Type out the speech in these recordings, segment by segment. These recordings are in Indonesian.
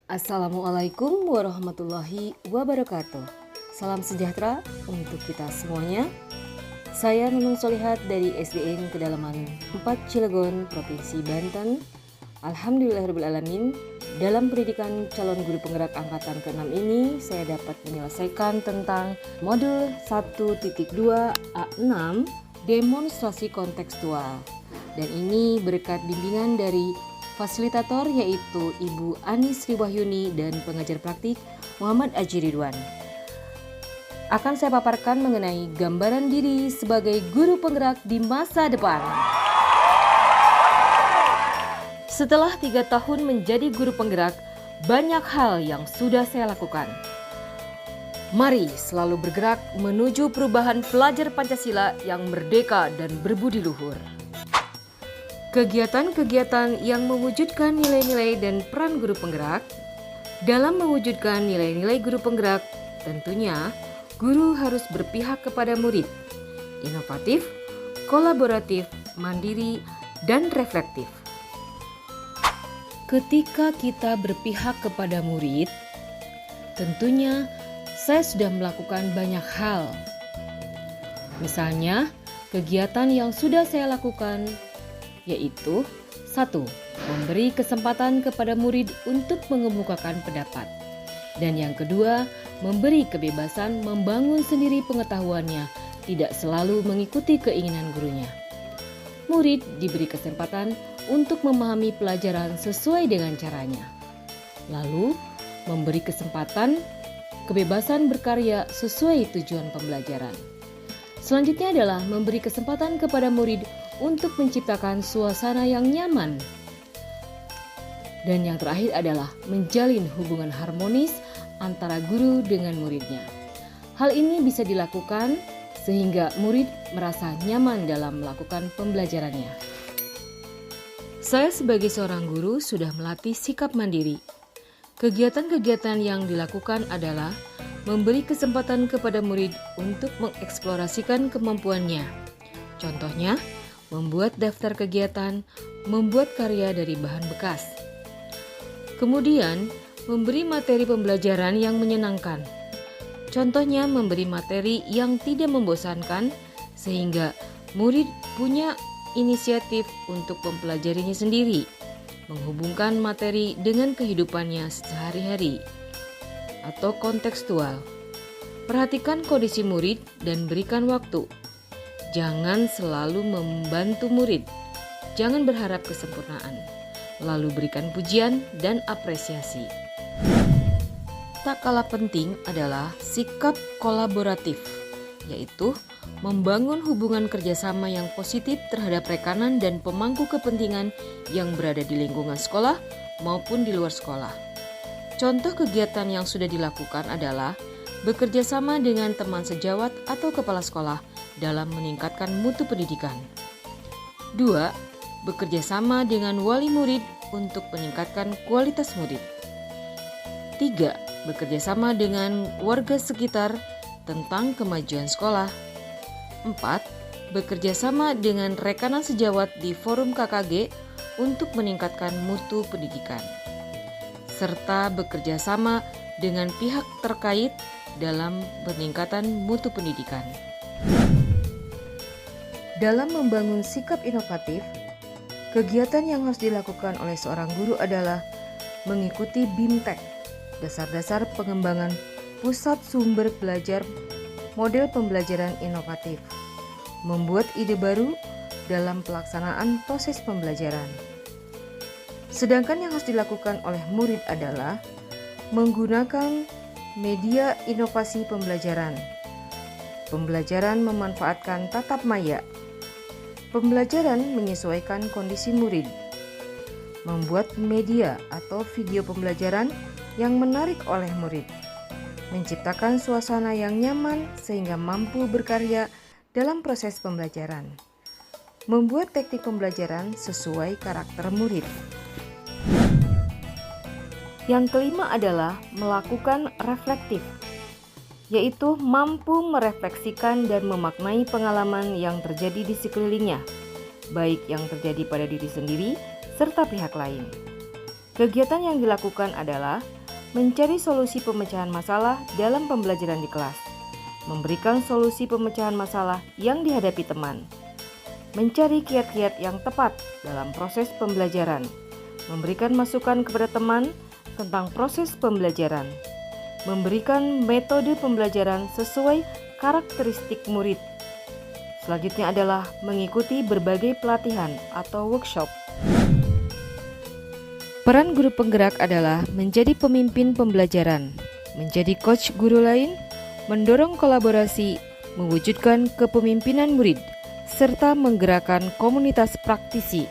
Assalamualaikum warahmatullahi wabarakatuh. Salam sejahtera untuk kita semuanya. Saya Nunung Solihat dari SDN Kedalaman 4 Cilegon, Provinsi Banten. Alhamdulillahirrahmanirrahim. Dalam pendidikan calon guru penggerak angkatan ke-6 ini, saya dapat menyelesaikan tentang modul 1.2 A6 demonstrasi kontekstual. Dan ini berkat bimbingan dari fasilitator yaitu Ibu Ani Sri Wahyuni dan pengajar praktik Muhammad Aji Ridwan. Akan saya paparkan mengenai gambaran diri sebagai guru penggerak di masa depan. Setelah 3 tahun menjadi guru penggerak, banyak hal yang sudah saya lakukan. Mari selalu bergerak menuju perubahan pelajar Pancasila yang merdeka dan berbudi luhur. Kegiatan-kegiatan yang mewujudkan nilai-nilai dan peran guru penggerak. Dalam mewujudkan nilai-nilai guru penggerak, tentunya guru harus berpihak kepada murid, inovatif, kolaboratif, mandiri, dan reflektif. Ketika kita berpihak kepada murid, tentunya saya sudah melakukan banyak hal. Misalnya, kegiatan yang sudah saya lakukan yaitu 1. Memberi kesempatan kepada murid untuk mengemukakan pendapat. Dan yang kedua, memberi kebebasan membangun sendiri pengetahuannya, tidak selalu mengikuti keinginan gurunya. Murid diberi kesempatan untuk memahami pelajaran sesuai dengan caranya. Lalu, memberi kesempatan kebebasan berkarya sesuai tujuan pembelajaran. Selanjutnya adalah memberi kesempatan kepada murid untuk menciptakan suasana yang nyaman. Dan yang terakhir adalah menjalin hubungan harmonis antara guru dengan muridnya. Hal ini bisa dilakukan sehingga murid merasa nyaman dalam melakukan pembelajarannya. Saya sebagai seorang guru sudah melatih sikap mandiri. Kegiatan-kegiatan yang dilakukan adalah memberi kesempatan kepada murid untuk mengeksplorasikan kemampuannya. Contohnya, membuat daftar kegiatan, membuat karya dari bahan bekas. Kemudian, memberi materi pembelajaran yang menyenangkan. Contohnya, memberi materi yang tidak membosankan sehingga murid punya inisiatif untuk mempelajarinya sendiri, menghubungkan materi dengan kehidupannya sehari-hari atau kontekstual. Perhatikan kondisi murid dan berikan waktu. Jangan selalu membantu murid, jangan berharap kesempurnaan, lalu berikan pujian dan apresiasi. Tak kalah penting adalah sikap kolaboratif, yaitu membangun hubungan kerjasama yang positif terhadap rekanan dan pemangku kepentingan yang berada di lingkungan sekolah maupun di luar sekolah. Contoh kegiatan yang sudah dilakukan adalah bekerja sama dengan teman sejawat atau kepala sekolah dalam meningkatkan mutu pendidikan. 2. Bekerja sama dengan wali murid untuk meningkatkan kualitas murid. 3. Bekerja sama dengan warga sekitar tentang kemajuan sekolah. 4. Bekerja sama dengan rekanan sejawat di forum KKG untuk meningkatkan mutu pendidikan. Serta bekerja sama dengan pihak terkait dalam peningkatan mutu pendidikan. Dalam membangun sikap inovatif, kegiatan yang harus dilakukan oleh seorang guru adalah mengikuti BIMTEK, dasar-dasar pengembangan pusat sumber belajar model pembelajaran inovatif, membuat ide baru dalam pelaksanaan proses pembelajaran. Sedangkan yang harus dilakukan oleh murid adalah menggunakan media inovasi pembelajaran. Pembelajaran memanfaatkan tatap maya. Pembelajaran menyesuaikan kondisi murid. Membuat media atau video pembelajaran yang menarik oleh murid. Menciptakan suasana yang nyaman sehingga mampu berkarya dalam proses pembelajaran. Membuat teknik pembelajaran sesuai karakter murid. Yang kelima adalah melakukan reflektif, yaitu mampu merefleksikan dan memaknai pengalaman yang terjadi di sekelilingnya, baik yang terjadi pada diri sendiri serta pihak lain. Kegiatan yang dilakukan adalah mencari solusi pemecahan masalah dalam pembelajaran di kelas, memberikan solusi pemecahan masalah yang dihadapi teman, mencari kiat-kiat yang tepat dalam proses pembelajaran, memberikan masukan kepada teman tentang proses pembelajaran, memberikan metode pembelajaran sesuai karakteristik murid. Selanjutnya adalah mengikuti berbagai pelatihan atau workshop. Peran guru penggerak adalah menjadi pemimpin pembelajaran, menjadi coach guru lain, mendorong kolaborasi, mewujudkan kepemimpinan murid, serta menggerakkan komunitas praktisi.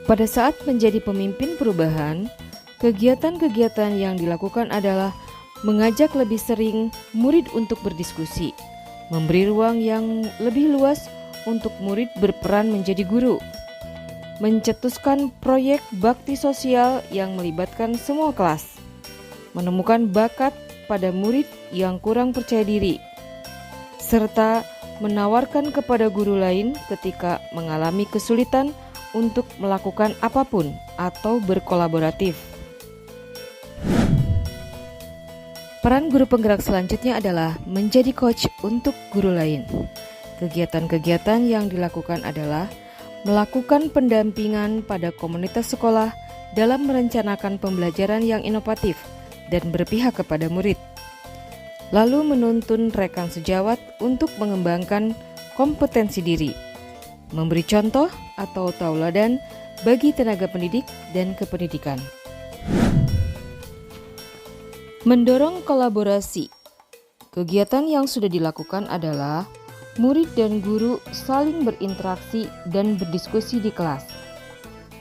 Pada saat menjadi pemimpin perubahan, kegiatan-kegiatan yang dilakukan adalah mengajak lebih sering murid untuk berdiskusi, memberi ruang yang lebih luas untuk murid berperan menjadi guru, mencetuskan proyek bakti sosial yang melibatkan semua kelas, menemukan bakat pada murid yang kurang percaya diri, serta menawarkan kepada guru lain ketika mengalami kesulitan untuk melakukan apapun atau berkolaboratif. Peran guru penggerak selanjutnya adalah menjadi coach untuk guru lain. Kegiatan-kegiatan yang dilakukan adalah melakukan pendampingan pada komunitas sekolah dalam merencanakan pembelajaran yang inovatif dan berpihak kepada murid. Lalu menuntun rekan sejawat untuk mengembangkan kompetensi diri, memberi contoh atau tauladan bagi tenaga pendidik dan kependidikan. Mendorong kolaborasi. Kegiatan yang sudah dilakukan adalah murid dan guru saling berinteraksi dan berdiskusi di kelas.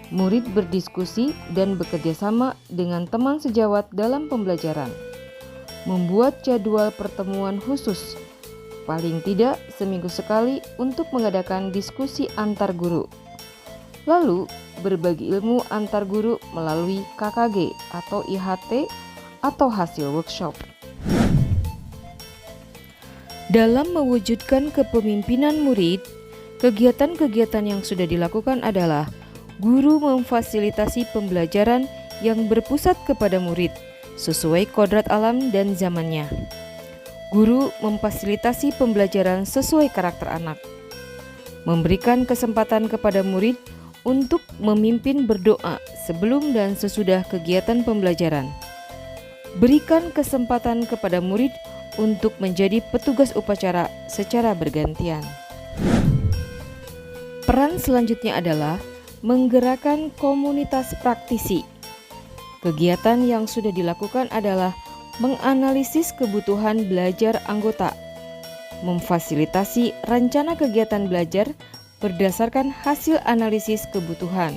Murid berdiskusi dan bekerja sama dengan teman sejawat dalam pembelajaran. Membuat jadwal pertemuan khusus, paling tidak seminggu sekali untuk mengadakan diskusi antar guru. Lalu, berbagi ilmu antar guru melalui KKG atau IHT atau hasil workshop. Dalam mewujudkan kepemimpinan murid, kegiatan-kegiatan yang sudah dilakukan adalah guru memfasilitasi pembelajaran yang berpusat kepada murid sesuai kodrat alam dan zamannya. Guru memfasilitasi pembelajaran sesuai karakter anak. Memberikan kesempatan kepada murid untuk memimpin berdoa sebelum dan sesudah kegiatan pembelajaran. Berikan kesempatan kepada murid untuk menjadi petugas upacara secara bergantian. Peran selanjutnya adalah menggerakkan komunitas praktisi. Kegiatan yang sudah dilakukan adalah menganalisis kebutuhan belajar anggota, memfasilitasi rencana kegiatan belajar berdasarkan hasil analisis kebutuhan,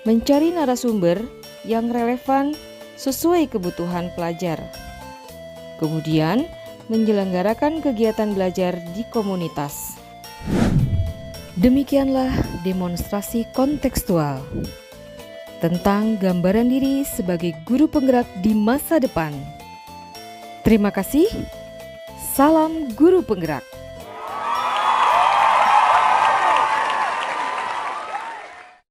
mencari narasumber yang relevan sesuai kebutuhan pelajar. Kemudian, menyelenggarakan kegiatan belajar di komunitas. Demikianlah demonstrasi kontekstual tentang gambaran diri sebagai guru penggerak di masa depan. Terima kasih. Salam guru penggerak.